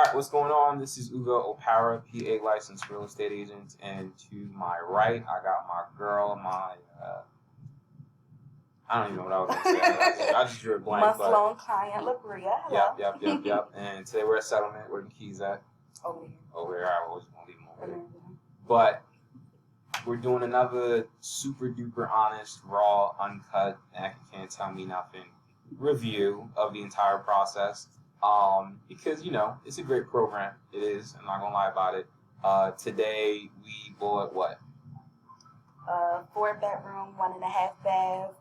All right, what's going on? This is Opara, PA licensed real estate agent, and to my right, I got my girl, I don't even know what I was going to say. I just drew a blank. Month-long client, Labreea A. Yep. And today we're at settlement. Where the keys at? Over here. Over here. I always want to leave them over there. But we're doing another super duper honest, raw, uncut, NACA Can't Tell Me Nothing review of the entire process. Because, you know, it's a great program. It is. I'm not going to lie about it. Today we bought what? 4-bedroom, 1.5 bath,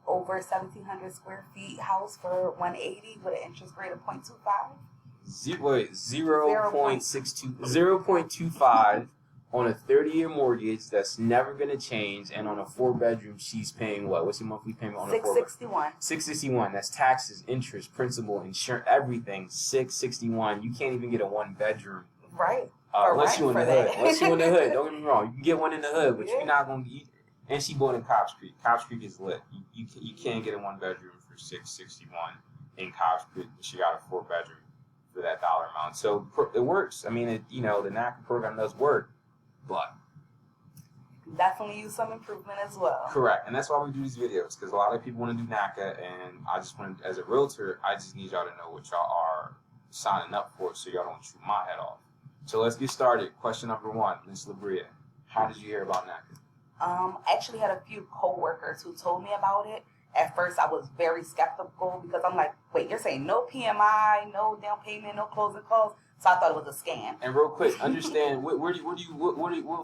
over 1,700 square feet house for $180 with an interest rate of 0.25. 0.25 on a 30-year mortgage that's never going to change, and on a 4-bedroom, she's paying what? What's your monthly payment on a 661. $661. That's taxes, interest, principal, insurance, everything. $661. You can't even get a 1-bedroom. Right. Unless you in the hood. Unless you in the hood. Don't get me wrong. You can get one in the hood, but you're not going to get. And she bought in Cobbs Creek. Cobbs Creek is lit. You can't get a 1-bedroom for $661 in Cobbs Creek, but she got a 4-bedroom for that dollar amount. So it works. I mean, the NACA program does work, but definitely use some improvement as well. Correct, and that's why we do these videos, because a lot of people want to do NACA, and I just want to, as a realtor, I just need y'all to know what y'all are signing up for, so y'all don't shoot my head off. So let's get started. Question number 1, Ms. Labreea, how did you hear about NACA? I actually had a few co-workers who told me about it. At first, I was very skeptical because I'm like, wait, you're saying no PMI, no down payment, no closing costs? So I thought it was a scam. And real quick, understand, what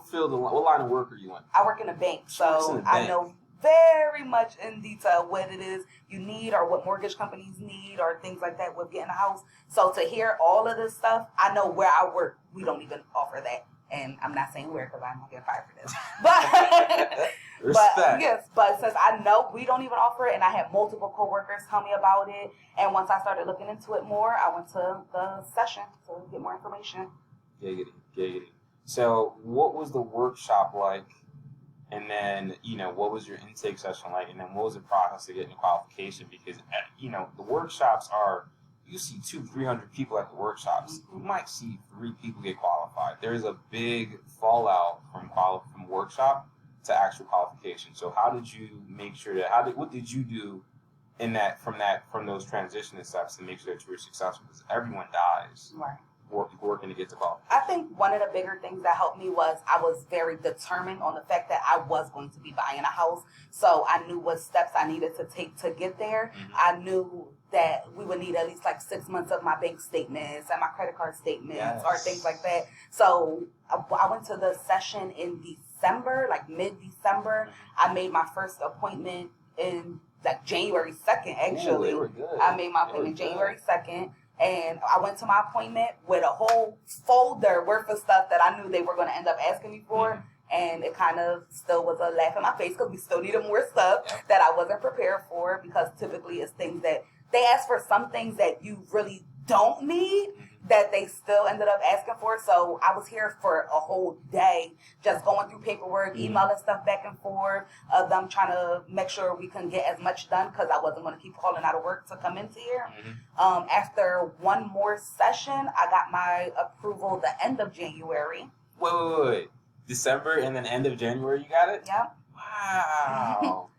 field, what line of work are you in? I work in a bank, so I know very much in detail what it is you need or what mortgage companies need or things like that with getting a house. So to hear all of this stuff, I know where I work, we don't even offer that. And I'm not saying where because I'm going to get fired for this. But since I know we don't even offer it, and I had multiple coworkers tell me about it, and once I started looking into it more, I went to the session to get more information. Giggity. So what was the workshop like? And then, what was your intake session like? And then what was the process of getting a qualification? Because, the workshops are, you see 200-300 people at the workshops. You might see 3 people get qualified. There's a big fallout from workshop to actual qualification. So how did you make sure that? What did you do in from those transition steps to make sure that you were successful? Because everyone dies. Right. Working to get to qualification. I think one of the bigger things that helped me was I was very determined on the fact that I was going to be buying a house. So I knew what steps I needed to take to get there. Mm-hmm. I knew that we would need at least like 6 months of my bank statements and my credit card statements or things like that. So I went to the session in December, like mid-December. Mm-hmm. I made my first appointment in like January 2nd, actually. Ooh, they were good. I made my appointment January 2nd. And I went to my appointment with a whole folder worth of stuff that I knew they were going to end up asking me for. Mm-hmm. And it kind of still was a laugh in my face because we still needed more stuff that I wasn't prepared for, because typically it's things that they ask for, some things that you really don't need that they still ended up asking for. So I was here for a whole day just going through paperwork, emailing stuff back and forth, them trying to make sure we can get as much done because I wasn't going to keep calling out of work to come into here. Mm-hmm. After one more session, I got my approval the end of January. Wait. December and then end of January you got it? Yep. Wow.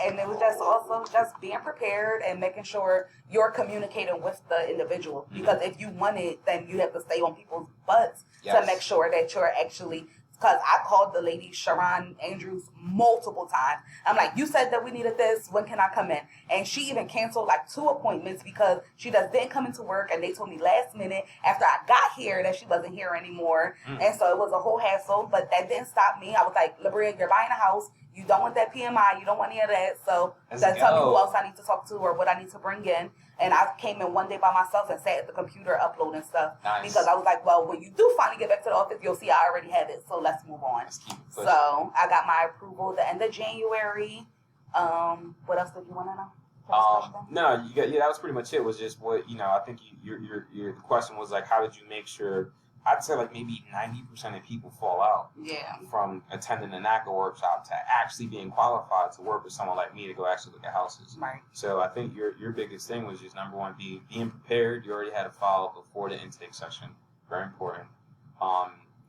And it was just also just being prepared and making sure you're communicating with the individual. Because if you want it, then you have to stay on people's butts to make sure that you're actually. Because I called the lady, Sharon Andrews, multiple times. I'm like, you said that we needed this. When can I come in? And she even canceled like 2 appointments because she just didn't come into work. And they told me last minute after I got here that she wasn't here anymore. And so it was a whole hassle. But that didn't stop me. I was like, Labreea, you're buying a house. You don't want that PMI. You don't want any of that. So just tell me who else I need to talk to or what I need to bring in. And I came in one day by myself and sat at the computer uploading stuff. Nice. Because I was like, well, when you do finally get back to the office, you'll see I already have it. So let's move on. So I got my approval the end of January. What else did you want to know? No, that was pretty much it. Was just what I think your the question was like, how did you make sure I'd say like maybe 90% of people fall out from attending the NACA workshop to actually being qualified to work with someone like me to go actually look at houses. Right. So I think your biggest thing was just number one, being prepared. You already had a follow before the intake session. Very important.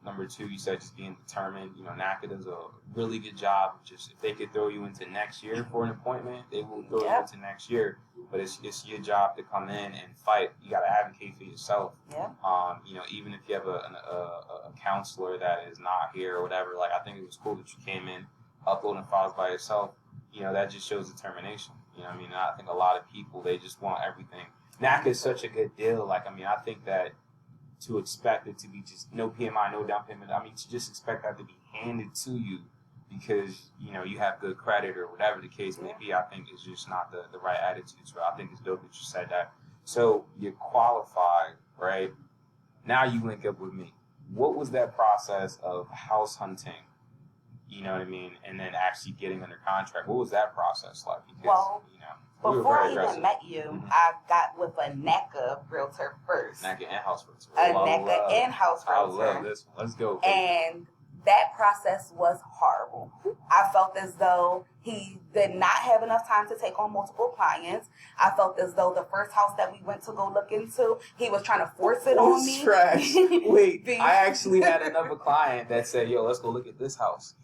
Number two, you said just being determined. You know, NACA does a really good job. Just if they could throw you into next year for an appointment, they will throw you into next year. But it's your job to come in and fight. You got to advocate for yourself. Yeah. You know, even if you have a counselor that is not here or whatever, like I think it was cool that you came in uploading files by yourself. You know, that just shows determination. You know what I mean? I think a lot of people, they just want everything. NACA is such a good deal. Like, I mean, I think that to expect it to be just no PMI, no down payment, I mean, to just expect that to be handed to you because, you know, you have good credit or whatever the case may be, I think is just not the right attitude. So I think it's dope that you said that. So you qualified, right? Now you link up with me. What was that process of house hunting? You know what I mean? And then actually getting under contract. What was that process like? Because, you know, before I even met you, I got with a NACA realtor first. NACA in-house realtor. A NACA in-house realtor. I love this one. Let's go. Baby. And that process was horrible. I felt as though he did not have enough time to take on multiple clients. I felt as though the first house that we went to go look into, he was trying to force it on me. Trash. Wait, I actually had another client that said, yo, let's go look at this house.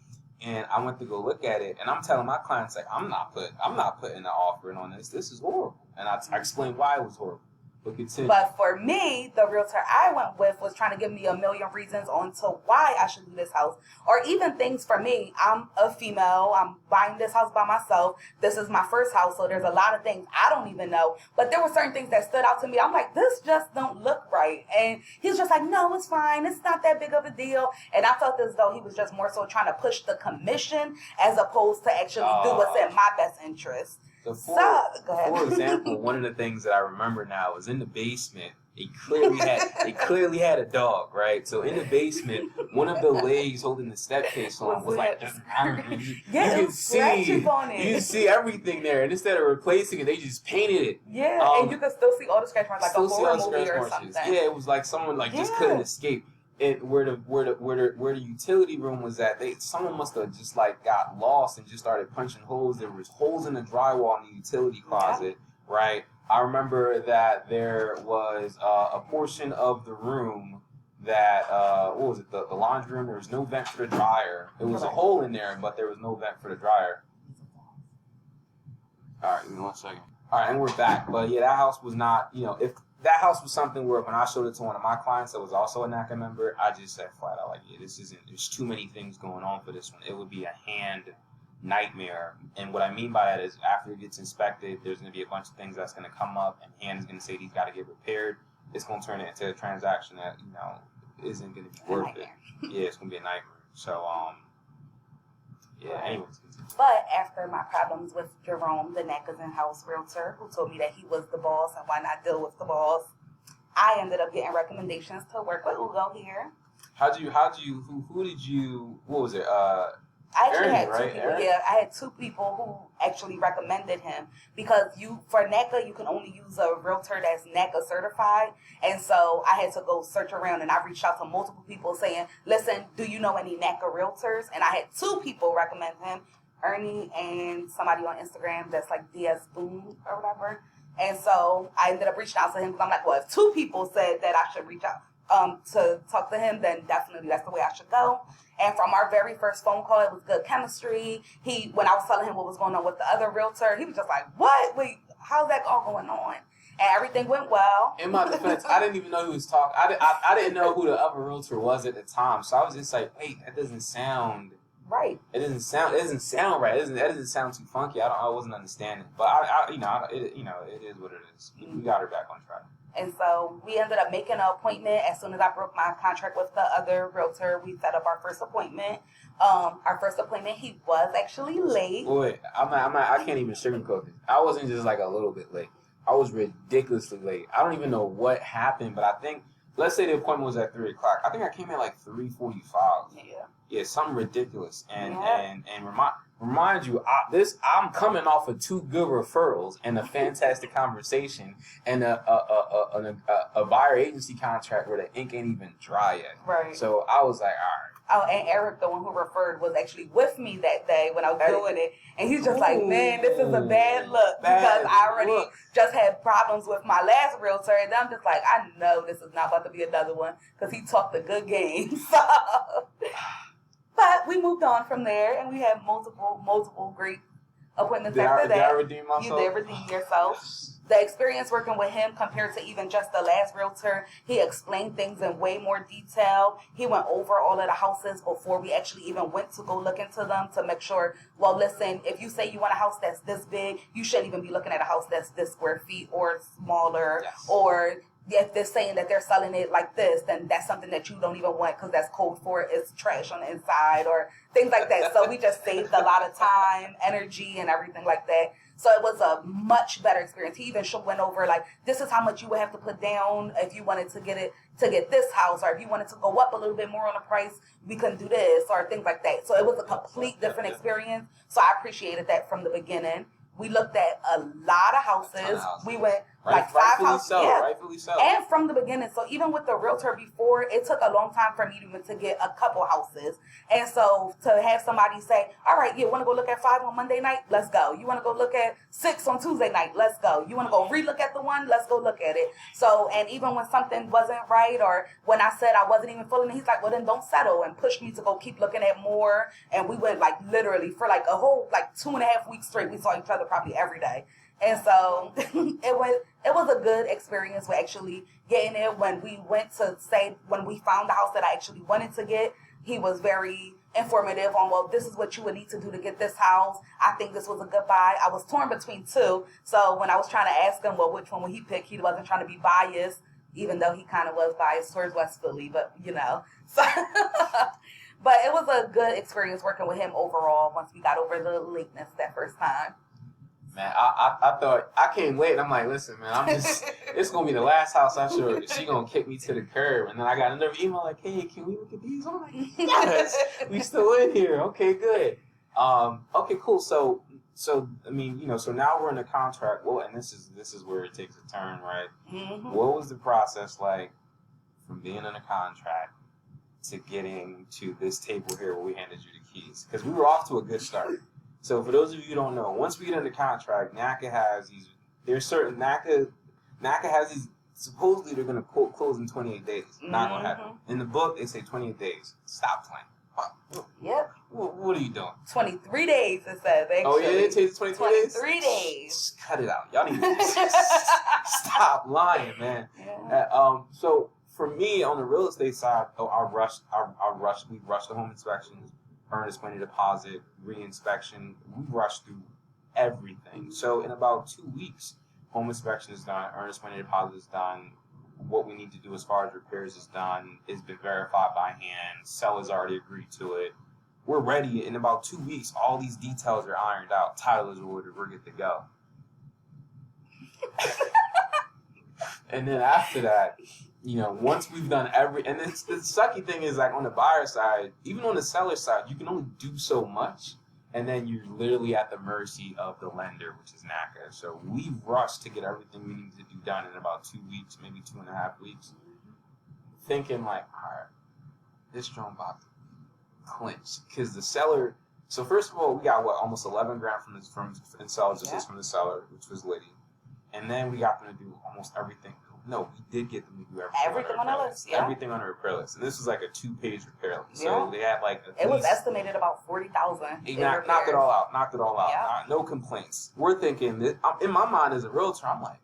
And I went to go look at it, and I'm telling my clients, like, I'm not putting an offer in on this. This is horrible. And I explained why it was horrible. But continue. But for me, the realtor I went with was trying to give me a million reasons on to why I should do this house. Or even things for me. I'm a female. I'm buying this house by myself. This is my first house, so there's a lot of things I don't even know. But there were certain things that stood out to me. I'm like, this just don't look right. And he was just like, no, it's fine. It's not that big of a deal. And I felt as though he was just more so trying to push the commission as opposed to actually do what's in my best interest. So for example, one of the things that I remember now was in the basement. They clearly had a dog, right? So in the basement, one of the legs holding the step case on was like, you can see everything there. And instead of replacing it, they just painted it. Yeah, and you could still see all the scratch marks, like a horror movie or something. Yeah, it was like someone just couldn't escape. It where the utility room was at, someone must have just like got lost and just started punching holes. There was holes in the drywall in the utility closet, right? I remember that there was a portion of the room that what was it? The laundry room. There was no vent for the dryer. There was a hole in there, but there was no vent for the dryer. All right, give me 1 second. All right, and we're back. But yeah, that house was not. You know, if that house was something where when I showed it to one of my clients that was also a NACA member, I just said flat out, like, yeah, this isn't, there's too many things going on for this one. It would be a hand nightmare. And what I mean by that is after it gets inspected, there's going to be a bunch of things that's going to come up, and hand is going to say these got to get repaired. It's going to turn it into a transaction that, you know, isn't going to be worth it. Yeah, it's going to be a nightmare. So, yeah, anyways. But after my problems with Jerome, the NACA's in-house realtor, who told me that he was the boss and why not deal with the boss, I ended up getting recommendations to work with Ugo here. Who did you, what was it? I actually Aaron, had two right? people. Aaron? Yeah, I had two people who actually recommended him because for NACA you can only use a realtor that's NACA certified, and so I had to go search around, and I reached out to multiple people saying, "Listen, do you know any NACA realtors?" And I had two people recommend him, Ernie and somebody on Instagram that's like DS Boom or whatever. And so I ended up reaching out to him because I'm like, well, if two people said that I should reach out to talk to him, then definitely that's the way I should go. And from our very first phone call, it was good chemistry. When I was telling him what was going on with the other realtor, he was just like, what? Wait, how's that all going on? And everything went well. In my defense, I didn't even know who was talking. I didn't know who the other realtor was at the time. So I was just like, wait, that doesn't sound right. It doesn't sound right. That doesn't sound too funky. I wasn't understanding. But it is what it is. We got her back on track. And so we ended up making an appointment. As soon as I broke my contract with the other realtor, we set up our first appointment. He was actually late. Wait, I can't even sugarcoat this. I wasn't just like a little bit late. I was ridiculously late. I don't even know what happened, but I think let's say the appointment was at 3:00. I think I came in like 3:45. Yeah, something ridiculous. And remind you, I'm coming off of 2 good referrals and a fantastic conversation and a buyer agency contract where the ink ain't even dry yet. Right. So I was like, all right. Oh, and Eric, the one who referred, was actually with me that day when I was doing it. And he's just like, man, this is a bad look. Because I already just had problems with my last realtor. And I'm just like, I know this is not about to be another one. Because he talked a good game. So, but we moved on from there. And we had multiple great appointments after that. Did I redeem myself? You did redeem yourself. Yes. The experience working with him compared to even just the last realtor, he explained things in way more detail. He went over all of the houses before we actually even went to go look into them to make sure, well, listen, if you say you want a house that's this big, you shouldn't even be looking at a house that's this square feet or smaller. Yes. Or if they're saying that they're selling it like this, then that's something that you don't even want because that's code for it. It's trash on the inside or things like that. So we just saved a lot of time, energy, and everything like that. So it was a much better experience. He even went over like, this is how much you would have to put down if you wanted to get this house, or if you wanted to go up a little bit more on the price, we couldn't do this, or things like that. So it was a complete different experience. So I appreciated that from the beginning. We looked at a lot of houses. We went like 5 houses. Rightfully so. And from the beginning. So even with the realtor before, it took a long time for me even to get a couple houses. And so to have somebody say, all right, you want to go look at 5 on Monday night? Let's go. You want to go look at 6 on Tuesday night? Let's go. You want to go relook at the one? Let's go look at it. So, and even when something wasn't right, or when I said I wasn't even feeling it, he's like, well, then don't settle, and pushed me to go keep looking at more. And we went like literally for like a whole like 2.5 weeks straight. We saw each other probably every day. And so it was a good experience with actually getting it. When we found the house that I actually wanted to get, he was very informative on, well, this is what you would need to do to get this house. I think this was a good buy. I was torn between 2. So when I was trying to ask him, well, which one would he pick? He wasn't trying to be biased, even though he kind of was biased towards West Philly, but you know. So, but it was a good experience working with him overall once we got over the lateness that first time. Man, I thought, I can't wait. I'm like, listen, man, it's going to be the last house I'm sure. She going to kick me to the curb. And then I got another email like, hey, can we look at these? I'm like, yes, we still in here. Okay, good. Okay, cool. So, I mean, you know, so now we're in a contract. Well, and this is where it takes a turn, right? Mm-hmm. What was the process like from being in a contract to getting to this table here where we handed you the keys? Because we were off to a good start. So for those of you who don't know, once we get into contract, NACA has these. There's certain NACA has these. Supposedly they're going to close in 28 days. Not going to happen. In the book, they say 28 days. Stop playing. Yep. What are you doing? 23 days, it says. Actually. Oh, yeah, it takes 23 days? 23 days. Just cut it out. Y'all need to stop lying, man. Yeah. So for me, on the real estate side, we rushed the home inspections, earnest money deposit, re-inspection. We rushed through everything. So in about 2 weeks, home inspection is done, earnest money deposit is done, what we need to do as far as repairs is done, it's been verified by hand, sellers already agreed to it. We're ready. In about 2 weeks, all these details are ironed out. Title is ordered. We're good to go. And then after that, you know, once we've done and the sucky thing is, like, on the buyer side, even on the seller side, you can only do so much, and then you're literally at the mercy of the lender, which is NACA. So we rushed to get everything we needed to do done in about 2 weeks, maybe 2.5 weeks, thinking like, all right, this drum about to clinch, because the seller. So first of all, we got almost 11 grand from seller, just from the seller, which was Liddy, and then we got them to do almost everything. No, we did get them to do everything on our list. Yeah. Everything on our repair list. And this was like a 2-page repair list. So they had like it was estimated about $40,000. Knocked it all out. Yeah. No complaints. We're thinking that, in my mind as a realtor, I'm like,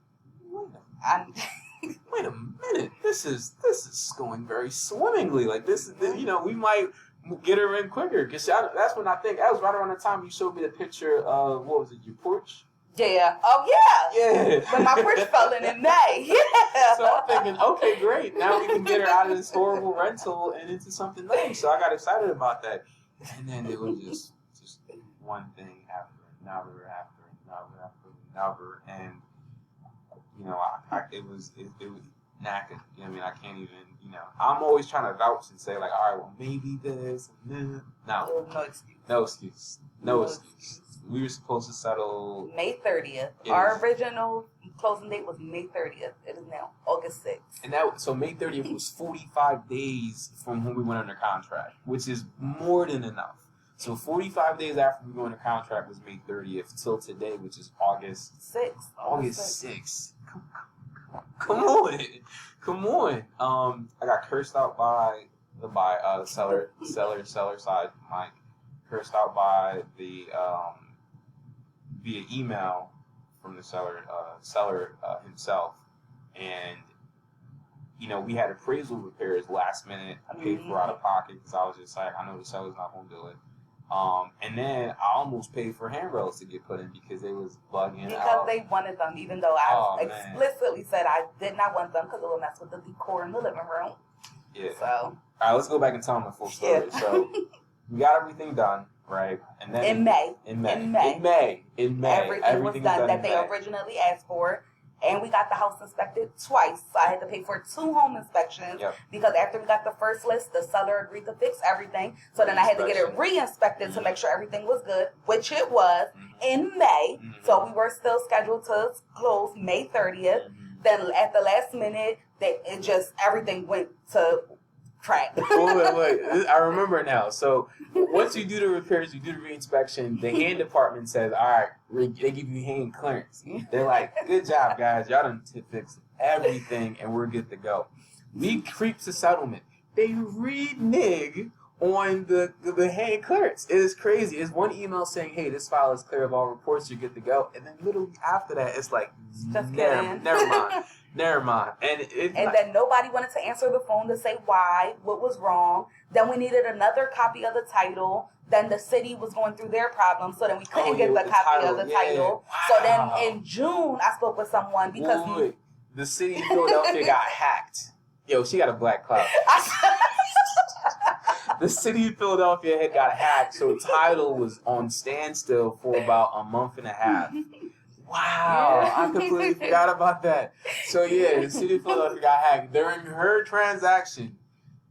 wait a minute. This is going very swimmingly. Like this, you know, we might get her in quicker. Because that's when I think that was right around the time you showed me the picture of, what was it, your porch? Yeah. Oh, yeah. Yeah. When my porch fell in May. Yeah. So I'm thinking, okay, great. Now we can get her out of this horrible rental and into something nice. So I got excited about that. And then it was just one thing after another. And, you know, NACA. You know what I mean? I can't even, I'm always trying to vouch and say, like, all right, well, maybe this. No. No excuse. No excuse. No excuse. We were supposed to settle May 30th. Our original closing date was May 30th. It is now August 6th. And so May 30th was 45 days from when we went under contract, which is more than enough. So 45 days after we went under contract was May 30th till today, which is August 6th. August 6th. Come on. I got cursed out by the seller side, Mike. Cursed out by the via email from the seller himself, and we had appraisal repairs last minute. I paid for out of pocket because I was just like, I know the seller's not gonna do it. And then I almost paid for handrails to get put in because they was bugging out. Because they wanted them, even though I explicitly said I did not want them because it would mess with the decor in the living room. Yeah. So. All right, let's go back and tell them the full story. Yeah. So we got everything done, right? And then in May, everything was done that they originally asked for. And we got the house inspected twice. So I had to pay for 2 home inspections because after we got the first list, the seller agreed to fix everything. So then I had to get it re-inspected to make sure everything was good, which it was in May. So we were still scheduled to close May 30th. Then at the last minute, everything went to crap. Wait. I remember now. So once you do the repairs, you do the re-inspection, the hand department says, all right, they give you hand clearance. They're like, good job, guys. Y'all done fixed everything, and we're good to go. We creep to settlement. They renege on the hand clearance. It is crazy. It's one email saying, hey, this file is clear of all reports. You're good to go. And then literally after that, it's like, never mind. Never mind. And then nobody wanted to answer the phone to say why, what was wrong. Then we needed another copy of the title. Then the city was going through their problems, so then we couldn't get the copy of the title. Wow. So then in June, I spoke with someone because the city of Philadelphia got hacked. Yo, she got a black cloud. The city of Philadelphia had got hacked, so title was on standstill for about a month and a half. Wow, I completely forgot about that. So yeah, the city of Philadelphia got hacked during her transaction.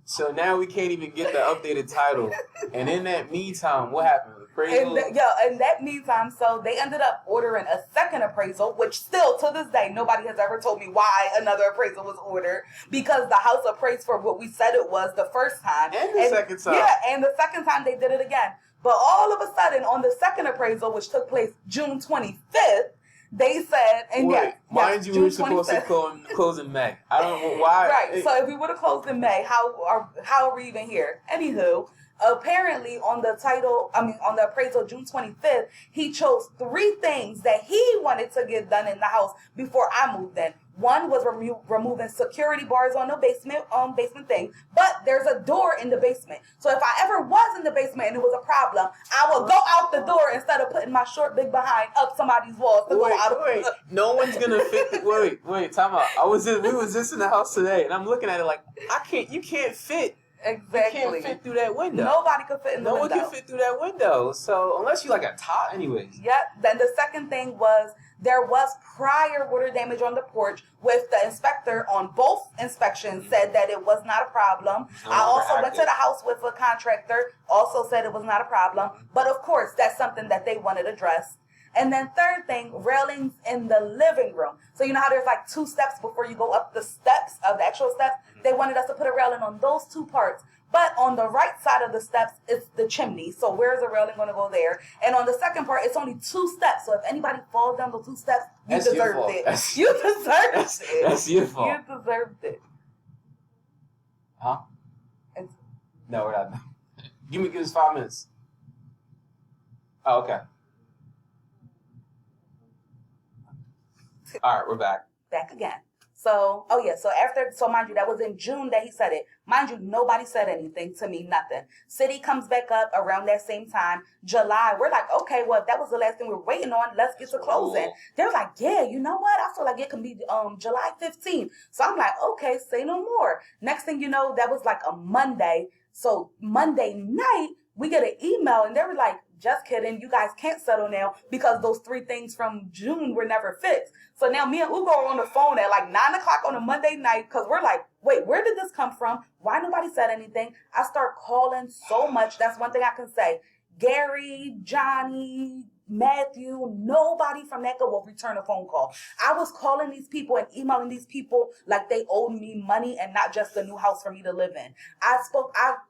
So now we can't even get the updated title. And in that meantime, what happened? Appraisal? In that meantime, so they ended up ordering a second appraisal, which still to this day, nobody has ever told me why another appraisal was ordered, because the house appraised for what we said it was the first time. And the second time. Yeah, and the second time they did it again. But all of a sudden, on the second appraisal, which took place June 25th, they said, and mind you, we were supposed to close in May. I don't know why. Right. So if we would have closed in May, how are we even here? Anywho, apparently on the appraisal June 25th, he chose 3 things that he wanted to get done in the house before I moved in. One was removing security bars on the basement thing, but there's a door in the basement. So if I ever was in the basement and it was a problem, I would go out the door instead of putting my short big behind up somebody's walls to go out. Wait, no one's gonna fit. Wait, time out. We was just in the house today, and I'm looking at it like you can't fit. Exactly. You can't fit through that window. Nobody could fit in the window. No one can fit through that window. So unless you like a top, anyways. Yep. Then the second thing was there was prior water damage on the porch, with the inspector on both inspections said that it was not a problem. I also went to the house with a contractor, also said it was not a problem. But of course, that's something that they wanted addressed. And then third thing, railings in the living room. So you know how there's like 2 steps before you go up the steps of the actual steps? They wanted us to put a railing on those 2 parts. But on the right side of the steps, it's the chimney. So where's the railing going to go there? And on the second part, it's only 2 steps. So if anybody falls down the 2 steps, you deserved it. You deserved it. That's your fault. You deserved it. Huh? No, we're not. Give us 5 minutes. Oh, okay. All right, we're back. Back again. So mind you, that was in June that he said it. Mind you, nobody said anything to me, nothing. City comes back up around that same time, July. We're like, okay, well, if that was the last thing we were waiting on, let's get to closing. They're like, yeah, you know what? I feel like it can be July 15th. So I'm like, okay, say no more. Next thing you know, that was like a Monday. So Monday night, we get an email and they were like, just kidding. You guys can't settle now because those 3 things from June were never fixed. So now me and Ugo are on the phone at like 9 o'clock on a Monday night because we're like, wait, where did this come from? Why nobody said anything? I start calling so much. That's one thing I can say. Gary, Johnny, Matthew, nobody from NACA will return a phone call. I was calling these people and emailing these people like they owed me money and not just a new house for me to live in. I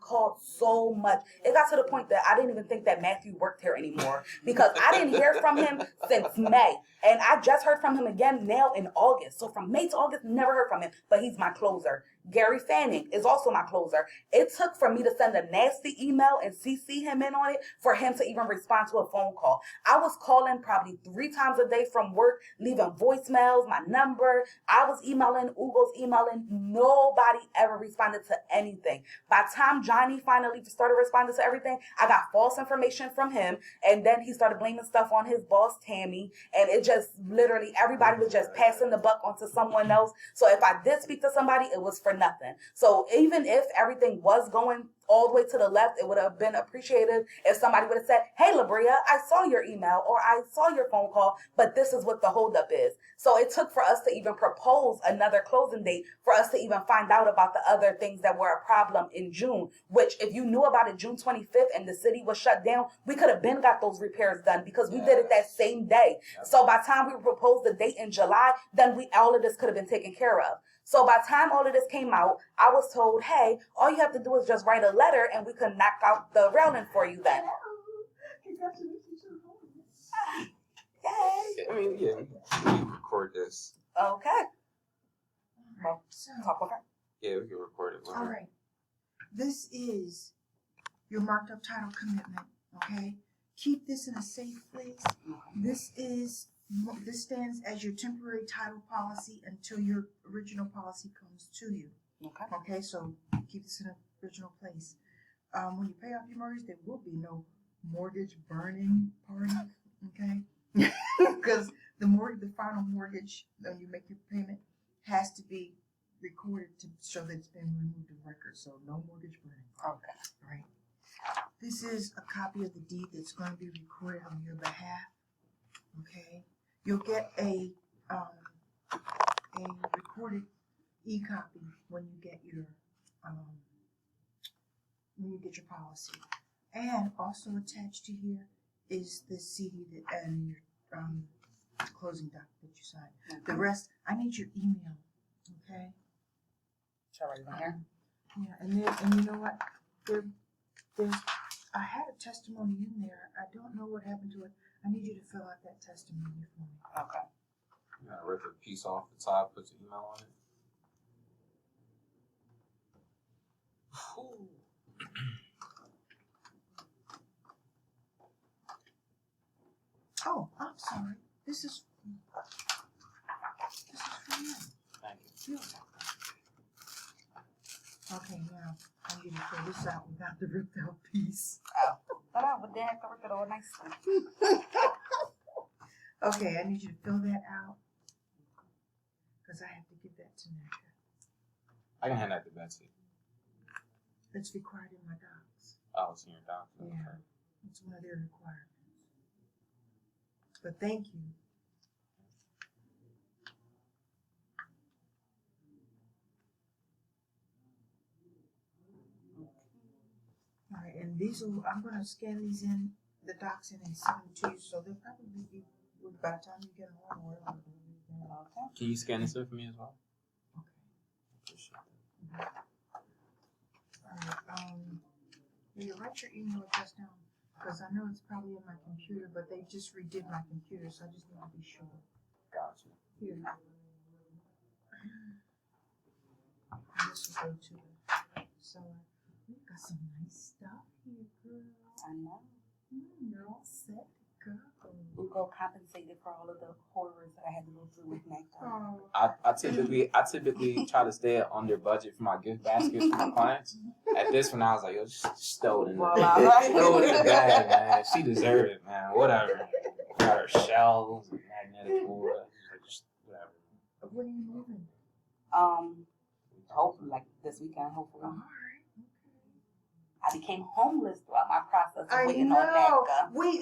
called so much. It got to the point that I didn't even think that Matthew worked here anymore because I didn't hear from him since May. And I just heard from him again now in August. So from May to August, never heard from him, but he's my closer. Gary Fanning is also my closer. It took for me to send a nasty email and CC him in on it for him to even respond to a phone call. I was calling probably 3 times a day from work, leaving voicemails, my number. I was emailing, Ugo's emailing. Nobody ever responded to anything. By the time Johnny finally started responding to everything, I got false information from him. And then he started blaming stuff on his boss, Tammy. And it just literally, everybody was just passing the buck onto someone else. So if I did speak to somebody, it was for nothing. So even if everything was going all the way to the left, it would have been appreciated if somebody would have said, hey, Labreea, I saw your email or I saw your phone call, but this is what the holdup is. So it took for us to even propose another closing date for us to even find out about the other things that were a problem in June, which if you knew about it June 25th and the city was shut down, we could have been got those repairs done because we did it that same day. So by the time we proposed the date in July, then all of this could have been taken care of. So by the time all of this came out, I was told, hey, all you have to do is just write a letter and we can knock out the railing for you then. Yay. I mean, yeah, we can record this. Okay. Well, talk with her. Yeah, we can record it. All right. This is your marked up title commitment, okay? Keep this in a safe place. This stands as your temporary title policy until your original policy comes to you. Okay. Okay, so keep this in an original place. When you pay off your mortgage, there will be no mortgage burning party, okay? Because the final mortgage, when you make your payment, has to be recorded to show that it's been removed of record. So no mortgage burning. Okay. Right. This is a copy of the deed that's going to be recorded on your behalf. Okay. You'll get a recorded e-copy when you get your policy. And also attached to here is the CD and your closing doc that you signed. Okay. The rest, I need your email. Okay. Shall I write here? Yeah, and you know what? There's I had a testimony in there. I don't know what happened to it. I need you to fill out that testimony for me. Okay. You gotta rip a piece off the top, put your email on it. Oh, I'm sorry. This is for you. Thank you. Okay, now I need to fill this out without the ripped out piece. But I would have to work it all nicely. Okay, I need you to fill that out because I have to give that to NACA. I can hand that to Betsy. It's required in my docs. Oh, it's in your doc. Yeah, Okay. it's one of their requirements. But thank you. All right, and I'm going to scan these in, the docs in and send them to you, so they'll probably be, by the time you get home, or whatever. Okay. Can you scan this in for me as well? Okay. All right, will you write your email address down? Because I know it's probably in my computer, but they just redid my computer, so I just need to be sure. Gotcha. Here. And this will go to the seller. We've got some nice stuff here, girl. I know. You're all set to go. Ugo compensated for all of the horrors that I had to go through with NACA. Oh. I typically try to stay under budget for my gift baskets for my clients. At this one, I was like, yo, just throw it in Well, throw it in the bag, man. She deserved it, man. Whatever. Got her shells and magnetic board. Just whatever. When are you moving? Hopefully, like this weekend, hopefully. All right. I became homeless throughout my process of I waiting know. on NACA. We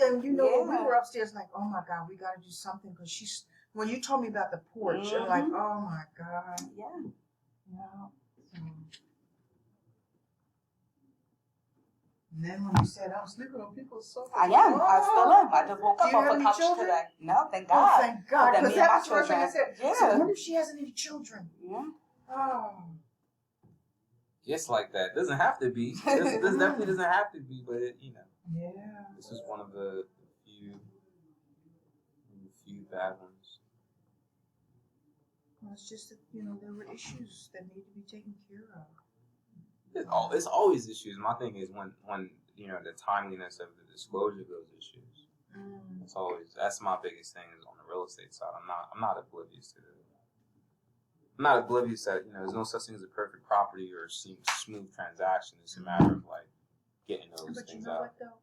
were upstairs like, oh my God, we got to do something because when you told me about the porch, I'm like, oh my God. Yeah. Yeah. And then when you said I'm sleeping on people's sofas, I am. I still am. I just woke up Do you off have the any couch children? today. No, thank God. Oh, thank God. Then Because me and that my was the first thing I children. said. Yeah. So I wonder if she has any children. Yeah. Oh. Just like that. Doesn't have to be. This definitely doesn't have to be, but Yeah. this is one of the few bad ones. Well, it's just that, there were issues that need to be taken care of. It's always issues. My thing is when the timeliness of the disclosure of those issues. That's my biggest thing is on the real estate side. I'm not oblivious to it. I'm not oblivious that there's no such thing as a perfect property or a smooth transaction. It's a matter of like getting those But things you know out. what though?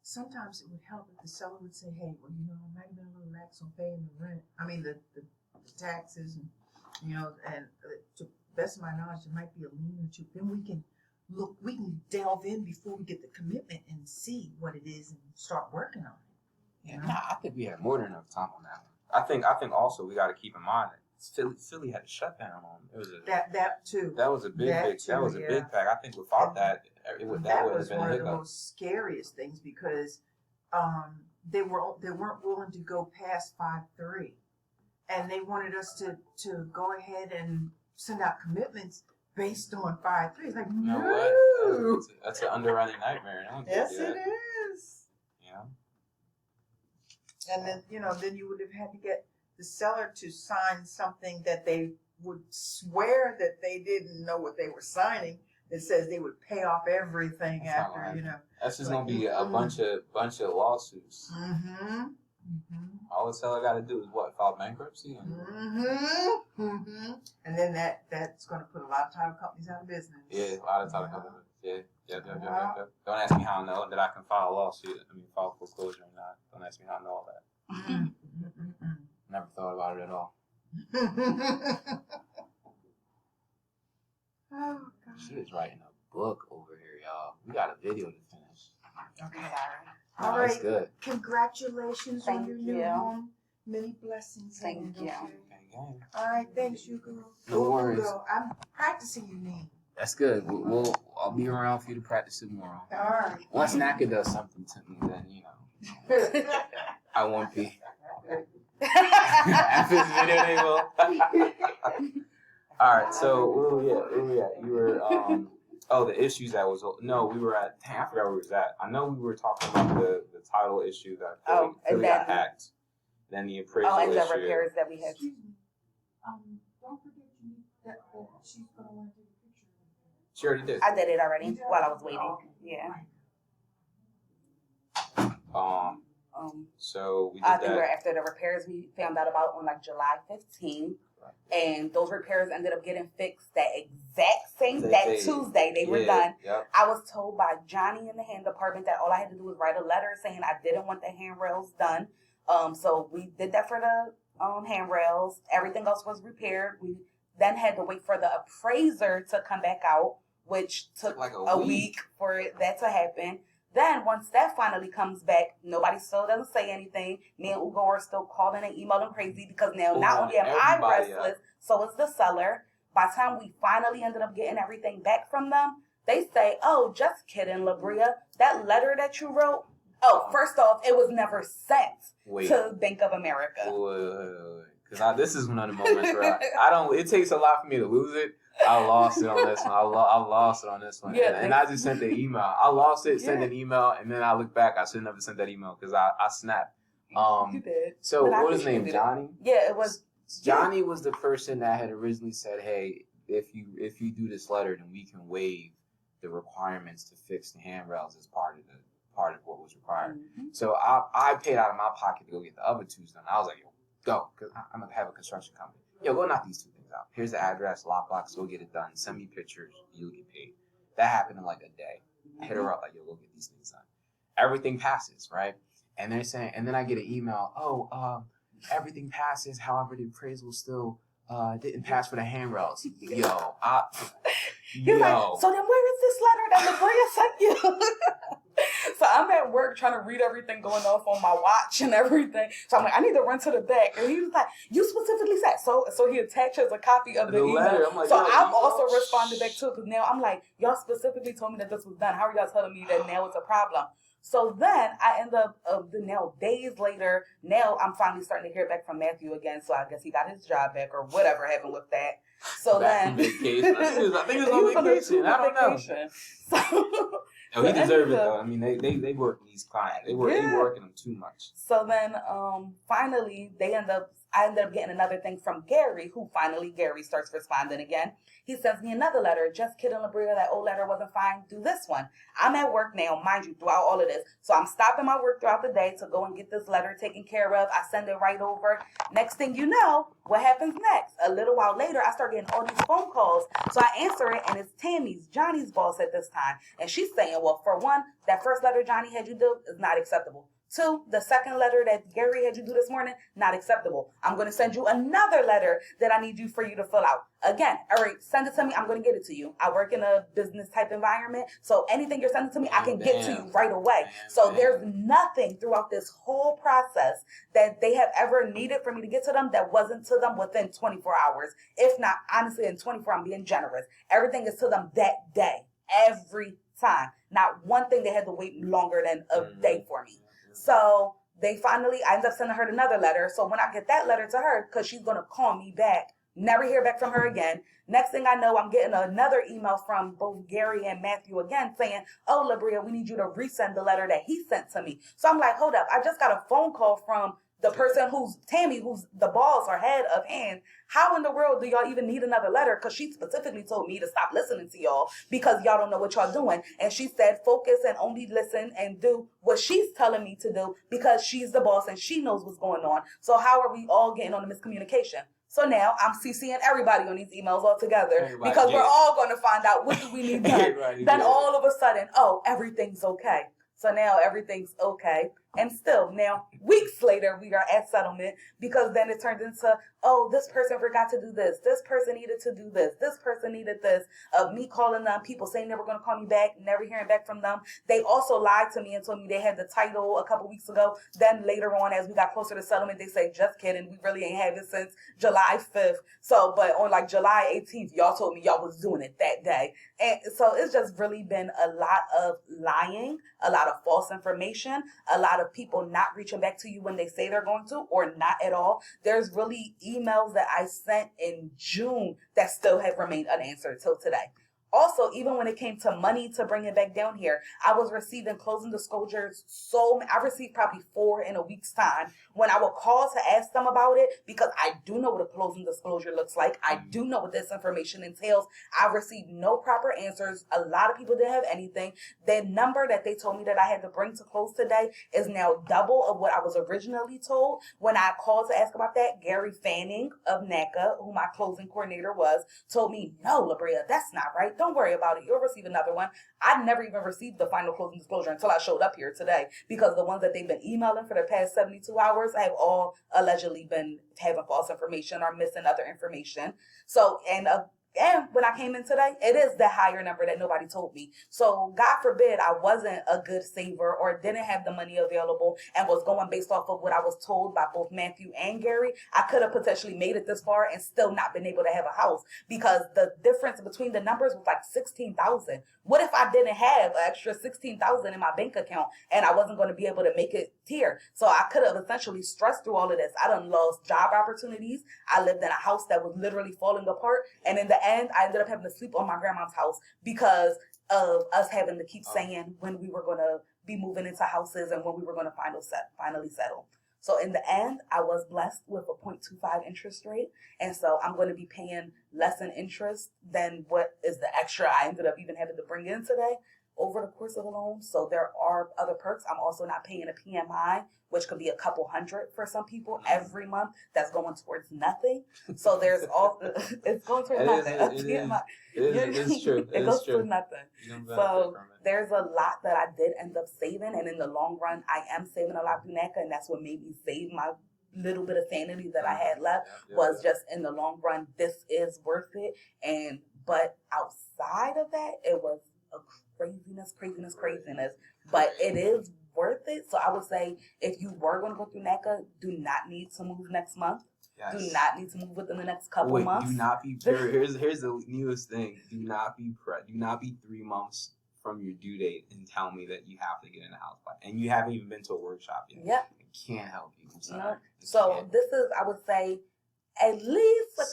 Sometimes it would help if the seller would say, "Hey, well, I might have been a little lax on paying the rent. I mean the taxes, and and to best of my knowledge, there might be a lien or two. Then we can delve in before we get the commitment and see what it is and start working on it." I think we had more than enough time on that one. I think also we got to keep in mind that Philly had a shutdown on. It was that too. That was a big pack. I think without that would That have was been one a of the hiccup. most scariest things because they weren't willing to go past 5/3, and they wanted us to go ahead and send out commitments based on 5/3. It's like, You know no. what? That's an underwriting nightmare. No one can Yes, do that. it is. And then then you would have had to get the seller to sign something that they would swear that they didn't know what they were signing. That says they would pay off everything That's not after, That's just gonna be a bunch of lawsuits. Mm-hmm. All the seller got to do is what? File bankruptcy. And then that's going to put a lot of title companies out of business. Yeah, a lot of title companies. Yeah. Don't ask me how I know that I can file a lawsuit. File foreclosure or not. Don't ask me how I know all that. Never thought about it at all. Oh, God. She is writing a book over here, y'all. We got a video to finish. Okay. All That's right. good. Congratulations on Thank your new you. home. Many blessings. Thank you. Okay? All right. Thanks, Ugo. No worries. Ugo, I'm practicing your name. That's good. I'll be around for you to practice it more. All right. Once NACA does something to me, then I won't be. After this video, they will. All right. So where were we at? You were the issues that was we were at. Dang, I forgot where we was at. I know we were talking about the title issue that Philly got hacked. Then the appraisal and the issue. repairs that we had. Excuse me. Don't forget you need that she's going to want to take a picture of it. She already did. I did it already while I was waiting. Yeah. So we did I think that. we're after the repairs we found out about on like July 15th. And those repairs ended up getting fixed that exact same Tuesday. They were done. Yep. I was told by Johnny in the hand department that all I had to do was write a letter saying I didn't want the handrails done. So we did that for the handrails. Everything else was repaired. We then had to wait for the appraiser to come back out, which took like a week for that to happen. Then once that finally comes back, nobody still doesn't say anything. Me and Ugo are still calling and emailing crazy because now not only am I restless, so is the seller. By the time we finally ended up getting everything back from them, they say, "Oh, just kidding, Labreea. That letter that you wrote, first off, it was never sent to Bank of America." Because this is one of the moments where I don't. It takes a lot for me to lose it. I lost it on this one. I lost it on this one. Yeah, and I just sent the email. I lost it, sent an email, and then I look back. I should have never sent that email because I snapped. You did. So what was his name? Johnny? Yeah, it was. Johnny was the person that had originally said, "Hey, if you do this letter, then we can waive the requirements to fix the handrails as part of what was required." Mm-hmm. So I paid out of my pocket to go get the other two done. I was like, "Yo, go," because I'm gonna have a construction company. Yo, go knock these two things out. Here's the address, lockbox, go get it done. Send me pictures, you'll get paid. That happened in like a day. I hit her up like, yo, go get these things done. Everything passes, right? And they're saying, and then I get an email, everything passes, however, the appraisal still didn't pass for the handrails. Yo, He was like, so then where is this letter that Labreea sent you? So I'm at work trying to read everything going off on my watch and everything. So I'm like, I need to run to the back. And he was like, you specifically said. So he attaches a copy of the email. Letter. I'm like, so I'm also responding back too, because now I'm like, y'all specifically told me that this was done. How are y'all telling me that now it's a problem? So then I end up, now days later, now I'm finally starting to hear back from Matthew again. So I guess he got his job back or whatever happened with that. So back then. from vacation. I think he was on vacation. I don't know. So, Oh, he deserves it though. I mean, they work these clients. They working them too much. So then, finally, I ended up getting another thing from Gary, Gary starts responding again. He sends me another letter. Just kidding, Labreea, that old letter wasn't fine. Do this one. I'm at work now, mind you, throughout all of this. So I'm stopping my work throughout the day to go and get this letter taken care of. I send it right over. Next thing you know, what happens next? A little while later, I start getting all these phone calls. So I answer it, and it's Tammy's, Johnny's boss at this time. And she's saying, well, for one, that first letter Johnny had you do is not acceptable. 2, the second letter that Gary had you do this morning, not acceptable. I'm going to send you another letter that I need you for you to fill out. Again, all right, send it to me. I'm going to get it to you. I work in a business type environment, so anything you're sending to me, I can get to you right away. So there's nothing throughout this whole process that they have ever needed for me to get to them that wasn't to them within 24 hours. If not, honestly, in 24, I'm being generous. Everything is to them that day, every time. Not one thing they had to wait longer than a day for me. So I end up sending her another letter. So when I get that letter to her, because she's going to call me back, never hear back from her again. Next thing I know, I'm getting another email from both Gary and Matthew again saying, oh, Labreea, we need you to resend the letter that he sent to me. So I'm like, hold up. I just got a phone call from the person who's the boss or head of hand. How in the world do y'all even need another letter? Because she specifically told me to stop listening to y'all because y'all don't know what y'all doing. And she said, focus and only listen and do what she's telling me to do because she's the boss and she knows what's going on. So how are we all getting on the miscommunication? So now I'm CCing everybody on these emails all together because we're all going to find out what do we need done. Then all of a sudden, oh, everything's okay. So now everything's okay. And still, now, weeks later, we are at settlement because then it turned into, oh, this person forgot to do this. This person needed to do this. This person needed this. Me calling them, people saying they were going to call me back, never hearing back from them. They also lied to me and told me they had the title a couple weeks ago. Then later on, as we got closer to settlement, they say, just kidding. We really ain't had it since July 5th. So, but on like July 18th, y'all told me y'all was doing it that day. And so it's just really been a lot of lying, a lot of false information, a lot of people not reaching back to you when they say they're going to or not at all. There's really emails that I sent in June that still have remained unanswered till today. Also, even when it came to money to bring it back down here, I was receiving closing disclosures. I received probably 4 in a week's time when I would call to ask them about it because I do know what a closing disclosure looks like. I do know what this information entails. I received no proper answers. A lot of people didn't have anything. The number that they told me that I had to bring to close today is now double of what I was originally told. When I called to ask about that, Gary Fanning of NACA, who my closing coordinator was, told me, no, Labreea, that's not right. Don't worry about it. You'll receive another one. I never even received the final closing disclosure until I showed up here today because the ones that they've been emailing for the past 72 hours have all allegedly been having false information or missing other information. So, and when I came in today, it is the higher number that nobody told me. So God forbid I wasn't a good saver or didn't have the money available and was going based off of what I was told by both Matthew and Gary. I could have potentially made it this far and still not been able to have a house because the difference between the numbers was like 16,000. What if I didn't have an extra 16,000 in my bank account and I wasn't going to be able to make it here? So I could have essentially stressed through all of this. I done lost job opportunities. I lived in a house that was literally falling apart. And in the end, I ended up having to sleep on my grandma's house because of us having to keep saying when we were going to be moving into houses and when we were going to finally settle. So in the end, I was blessed with a 0.25 interest rate. And so I'm going to be paying less in interest than what is the extra I ended up even having to bring in today over the course of the loan. So there are other perks. I'm also not paying a PMI, which could be a couple hundred for some people every month. That's going towards nothing. So there's it's going towards nothing. It's true. It goes towards nothing. So there's a lot that I did end up saving. And in the long run, I am saving a lot through NACA. And that's what made me save my little bit of sanity that I had left was just in the long run, this is worth it. But outside of that, it was a craziness. But it is worth it. So I would say if you were going to go through NACA, do not need to move next month. Yes. Do not need to move within the next couple months. Do not be. Here's the newest thing. Do not be 3 months from your due date and tell me that you have to get in a house by, and you haven't even been to a workshop yet. Yep. I can't help you. No. So this is, I would say, at least a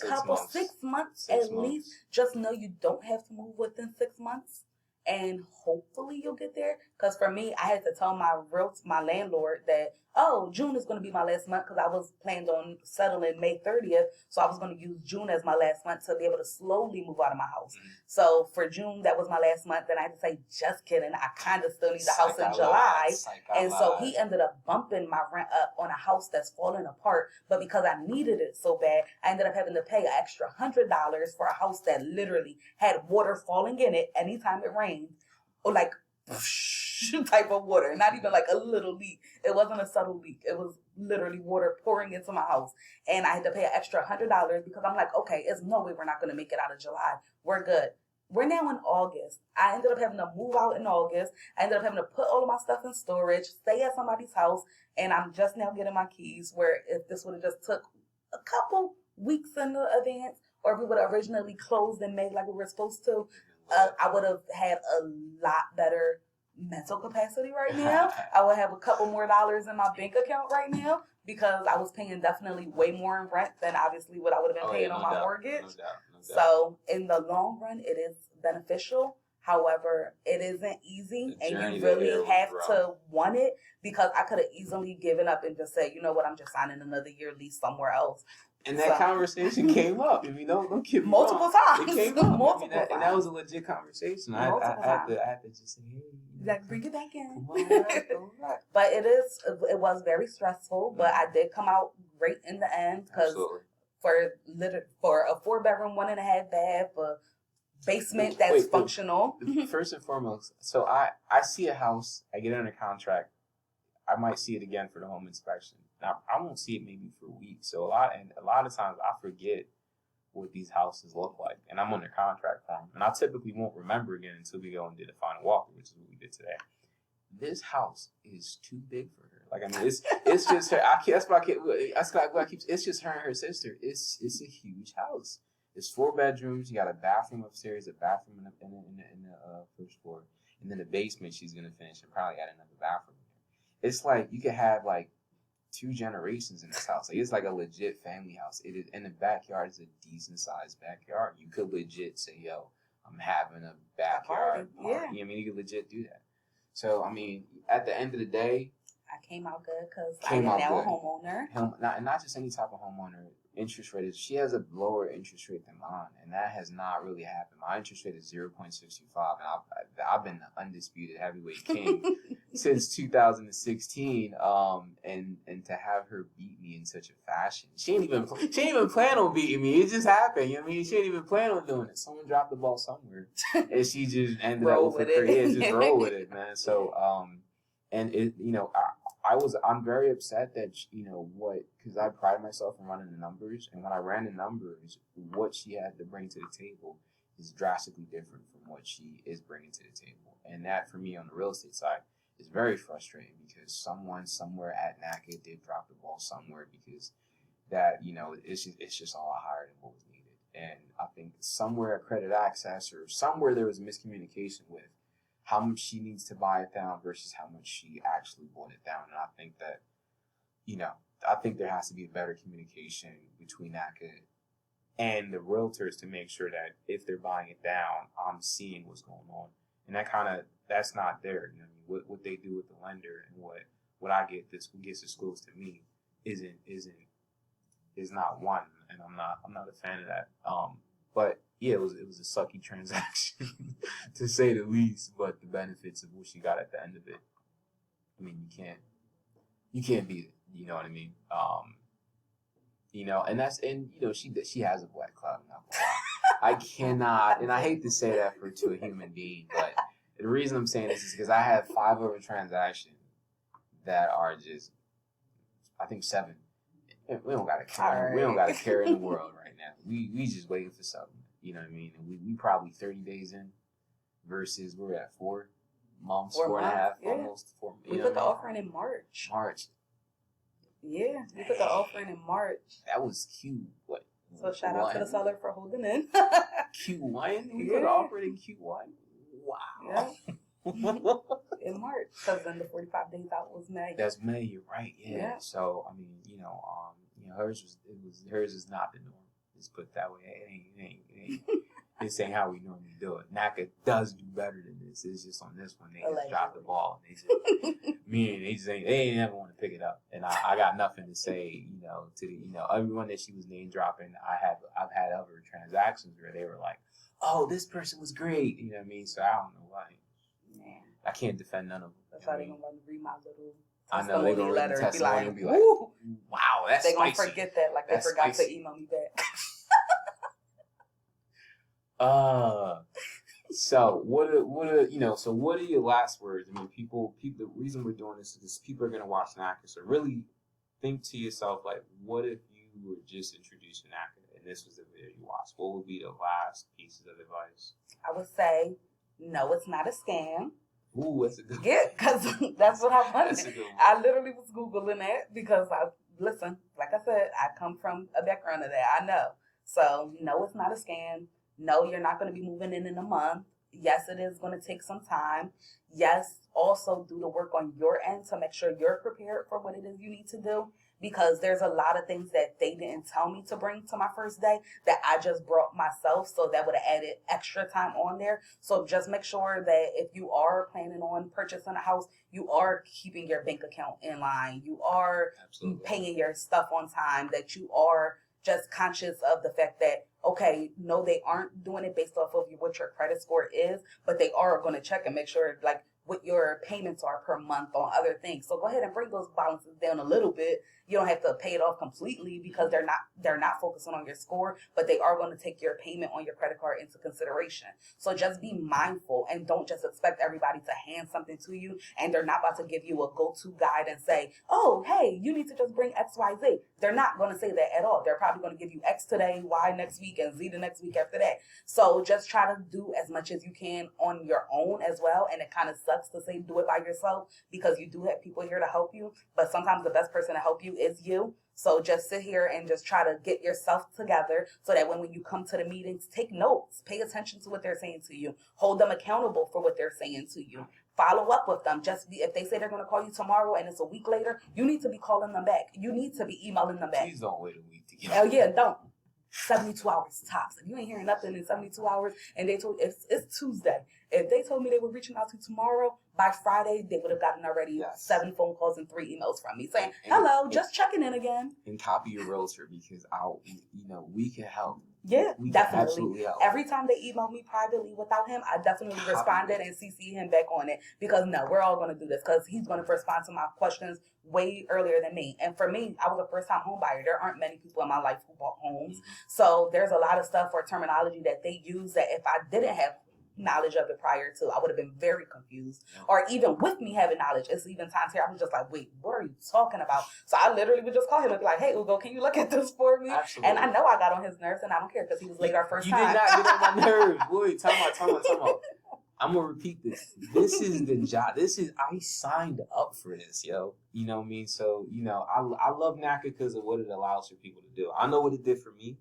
6 months at least. Just know you don't have to move within 6 months. And hopefully you'll get there. Because for me, I had to tell my landlord that, June is going to be my last month because I was planning on settling May 30th. So I was going to use June as my last month to be able to slowly move out of my house. Mm-hmm. So for June, that was my last month. Then I had to say, just kidding. I kind of still need a house in July. And so he ended up bumping my rent up on a house that's falling apart. But because I needed it so bad, I ended up having to pay an extra $100 for a house that literally had water falling in it anytime it rained. Or like type of water, not even like a little leak. It wasn't a subtle leak. It was literally water pouring into my house. And I had to pay an extra $100 because I'm like, okay, there's no way we're not going to make it out of July. We're good. We're now in August. I ended up having to move out in August. I ended up having to put all of my stuff in storage, stay at somebody's house, and I'm just now getting my keys, where if this would have just took a couple weeks in advance, or if we would have originally closed in May like we were supposed to, I would have had a lot better mental capacity right now. I would have a couple more dollars in my bank account right now because I was paying definitely way more in rent than obviously what I would have been paying on my mortgage. No doubt. So in the long run, it is beneficial. However, it isn't easy, and you really have to want it, because I could have easily given up and just said, you know what, I'm just signing another year lease somewhere else. And that conversation came up. I mean, don't keep multiple times. It came up. Multiple times. And that was a legit conversation. I had to just say, hey, like, bring it back in. But it was very stressful. But I did come out great in the end, because for a 4-bedroom, 1.5 bath, a basement that's functional. First and foremost, so I see a house, I get it under contract, I might see it again for the home inspection. Now, I won't see it maybe for weeks. So a lot of times I forget what these houses look like, and I'm under contract for them. And I typically won't remember again until we go and do the final walkthrough, which is what we did today. This house is too big for her. Like, I mean, it's just her. It's just her and her sister. It's a huge house. It's 4 bedrooms. You got a bathroom upstairs, a bathroom in the first floor, and then the basement she's gonna finish and probably add another bathroom. It's like you could have like 2 generations in this house. Like, it's like a legit family house. It is, and the backyard is a decent sized backyard. You could legit say, "Yo, I'm having a backyard party." Yeah, you know, I mean, you could legit do that. So, I mean, at the end of the day, I came out good because I am now a homeowner. Not just any type of homeowner. Interest rate she has a lower interest rate than mine, and that has not really happened. My interest rate is 0.65, and I've been the undisputed heavyweight king since 2016. And to have her beat me in such a fashion, she ain't even plan on beating me. It just happened. You know what I mean? She ain't even plan on doing it. Someone dropped the ball somewhere, and she just ended up with it. Yeah, just roll with it, man. So and it, you know, I'm very upset that, you know, because I pride myself in running the numbers, and when I ran the numbers, what she had to bring to the table is drastically different from what she is bringing to the table. And that, for me, on the real estate side, is very frustrating, because someone somewhere at NACA did drop the ball somewhere, because that, you know, it's just a lot higher than what was needed. And I think somewhere at Credit Access or somewhere there was miscommunication with how much she needs to buy it down versus how much she actually bought it down. And I think that, you know, there has to be a better communication between NACA and the realtors to make sure that if they're buying it down, I'm seeing what's going on. And that's not there. You know, what they do with the lender and what I get gets disclosed to me is not one. And I'm not a fan of that. But yeah, it was a sucky transaction to say the least. But the benefits of what she got at the end of it, I mean, you can't beat it. You know what I mean? You know, and you know, she has a black cloud. I'm not gonna lie. I cannot, and I hate to say that to a human being, but the reason I'm saying this is because I have 5 other transactions that are just, I think 7. We don't got a care. We don't got a care in the world right now. We just waiting for something. You know what I mean? And we probably 30 days in versus we're at 4 months, 4.5, almost 4. We put the offer in March. Yeah, we put the offer in March. That was Q. What? So shout out to the seller for holding in. Q1? We put the offer in Q1? Wow. Yeah. In March. Because then the 45 days out was May. That's May, you're right. Yeah. So I mean, hers is not the norm. Let's put it that way. It ain't. This ain't how we normally do it. NACA does do better than this. It's just on this one they just dropped the ball. They ain't never want to pick it up. And I got nothing to say, to the everyone that she was name dropping. I've had other transactions where they were like, "Oh, this person was great." You know what I mean? So I don't know why. Man. I can't defend none of them. That's why they're gonna read my little. I know they're gonna read the testimony and be like, "Wow, that's they're spicy." gonna forget that, like they forgot to email me back. So what are your last words? I mean, people, the reason we're doing this is because people are going to watch NACA. So really think to yourself, like, what if you were just introduced to NACA and this was the video you watched? What would be the last pieces of advice? I would say, no, it's not a scam. Ooh, that's a good one. Yeah, because that's what I wanted. That's a good one. I literally was Googling that because listen, like I said, I come from a background of that. I know. So, no, it's not a scam. No, you're not going to be moving in a month. Yes, it is going to take some time. Yes, also do the work on your end to make sure you're prepared for what it is you need to do. Because there's a lot of things that they didn't tell me to bring to my first day that I just brought myself. So that would have added extra time on there. So just make sure that if you are planning on purchasing a house, you are keeping your bank account in line. You are paying your stuff on time, that you are just conscious of the fact that, okay, no, they aren't doing it based off of what your credit score is, but they are going to check and make sure, like, what your payments are per month on other things. So go ahead and bring those balances down a little bit. You don't have to pay it off completely because they're not focusing on your score, but they are going to take your payment on your credit card into consideration. So just be mindful and don't just expect everybody to hand something to you and they're not about to give you a go-to guide and say, oh, hey, you need to just bring X, Y, Z. They're not going to say that at all. They're probably going to give you X today, Y next week, and Z the next week after that. So just try to do as much as you can on your own as well. And it kind of sucks to say do it by yourself because you do have people here to help you, but sometimes the best person to help you is you. So just sit here and just try to get yourself together so that when you come to the meetings, take notes, pay attention to what they're saying to you, hold them accountable for what they're saying to you, follow up with them. If they say they're going to call you tomorrow and it's a week later, you need to be calling them back. You need to be emailing them back. Please don't wait a week to get Hell yeah, don't. 72 hours tops. If you ain't hearing nothing in 72 hours and they told it's Tuesday. If they told me they were reaching out to you tomorrow, by Friday, they would have gotten already 7 phone calls and 3 emails from me saying, hello, just checking in again. And copy your realtor because we can help. Yeah, we definitely. Absolutely help. Every time they email me privately without him, I definitely responded and CC him back on it because we're all going to do this because he's going to respond to my questions way earlier than me. And for me, I was a first-time home buyer. There aren't many people in my life who bought homes. So there's a lot of stuff or terminology that they use that if I didn't have knowledge of it prior to, I would have been very confused. Or even with me having knowledge, it's even times here I was just like, wait, what are you talking about? So I literally would just call him and be like, hey, Ugo, can you look at this for me? Absolutely. And I know I got on his nerves and I don't care because he was late our first time. You did not get on my nerves. Boy, time out. I'm going to repeat this. This is the job. I signed up for this, yo. You know what I mean? So, I love NACA because of what it allows for people to do. I know what it did for me,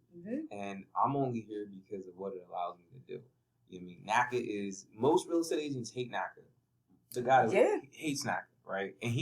and I'm only here because of what it allows me to do. You know what I mean? NACA is, most real estate agents hate NACA. The guy hates NACA, right? And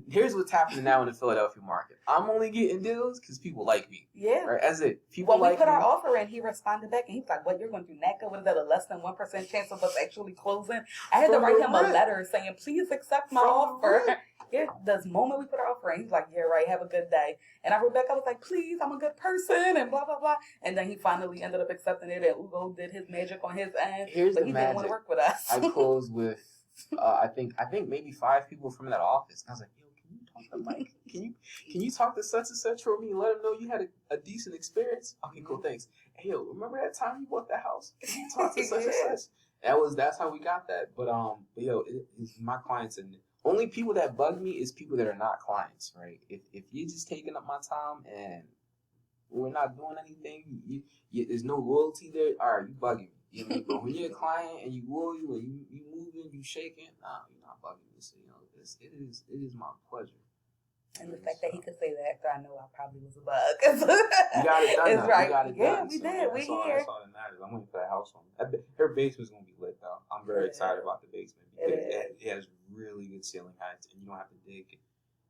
here's what's happening now in the Philadelphia market. I'm only getting deals because people like me. Yeah. Right? As it. People when we put our offer in, he responded back and he was like, what, you're going through NACA? What is that, a less than 1% chance of us actually closing? I had to write him a letter saying, please accept my offer. Yeah, the moment we put our offer in, he's like, yeah, right, have a good day. And I wrote back, I was like, please, I'm a good person, and blah, blah, blah. And then he finally ended up accepting it, and Ugo did his magic on his end. But he didn't want to work with us. I closed with, I think maybe 5 people from that office. And I was like, yo, can you talk to Mike? Can you talk to such and such for me and let him know you had a decent experience? Okay, cool, thanks. Hey, yo, remember that time you bought that house? Can you talk to such and such? That's how we got that. But yo, my clients and only people that bug me is people that are not clients, right? If you're just taking up my time and we're not doing anything. There's no loyalty there. All right, you bugging me. You know what I mean? But when you're a client and you loyal and you moving, you shaking, nah, you're not bugging me. So, it is my pleasure. And the fact that he could say that after I know I probably was a bug. You got it done. It's right. You got it done. We So, did. We here. That's all that matters. I'm waiting for that house one. Her basement's gonna be lit though. I'm very excited about the basement because it has really good ceiling heights, and you don't have to dig.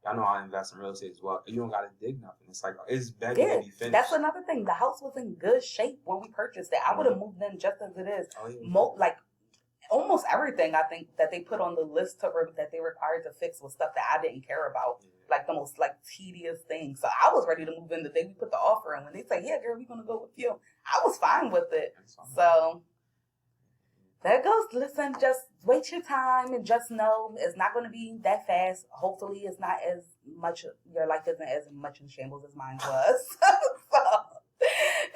I know I invest in real estate as well. You don't got to dig nothing. It's like it's better to be finished. That's another thing. The house was in good shape when we purchased it. I would have moved in just as it is. Oh, yeah. Like almost everything I think that they put on the list that they required to fix was stuff that I didn't care about. Yeah. Like the most like tedious things. So I was ready to move in the day we put the offer in. When they say, "Yeah, girl, we're gonna go with you," I was fine with it. So there goes. Listen, just wait your time and just know it's not going to be that fast. Hopefully, it's not as much. Your life isn't as much in shambles as mine was. So,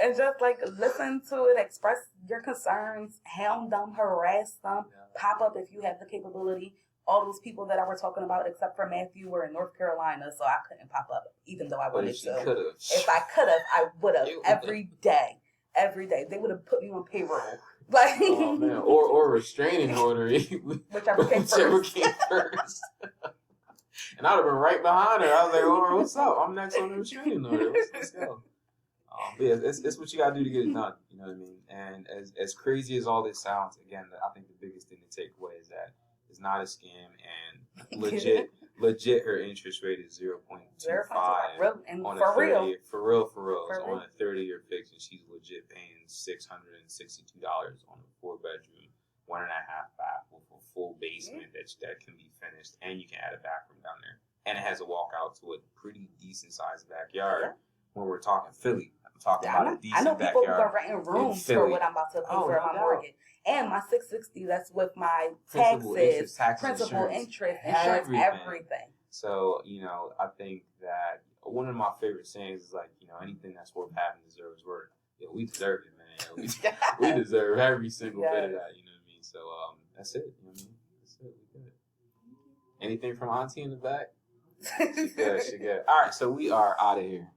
and just like listen to it, express your concerns, hound them, harass them, pop up if you have the capability. All those people that I were talking about, except for Matthew, were in North Carolina, so I couldn't pop up, even though I wanted to. If I could have, I would have every day. They would have put me on payroll. Like, oh man, or restraining order, whichever came first. And I'd have been right behind her. I was like, "Oh, what's up? I'm next on the restraining order. Let's go." Yeah, it's what you gotta do to get it done. You know what I mean? And as crazy as all this sounds, again, I think the biggest thing to take away is that it's not a scam, and legit, her interest rate is 0.25 on a 30. For real. On a 30-year fix, and she's legit paying $662 on a 4-bedroom, 1.5 bath with a full basement that can be finished, and you can add a bathroom down there, and it has a walkout to a pretty decent sized backyard. Yeah. When we're talking Philly, I'm talking about a decent backyard. I know people who are renting rooms for what I'm about to pay for my mortgage. And my $660, that's with my taxes, principal, interest, insurance, everything. So, I think that one of my favorite sayings is like, anything that's worth having deserves work. Yeah, we deserve it, man. We deserve every single bit of that, you know what I mean? So, that's it, you know what I mean? That's it, we good. Anything from Auntie in the back? She good. All right, so we are out of here.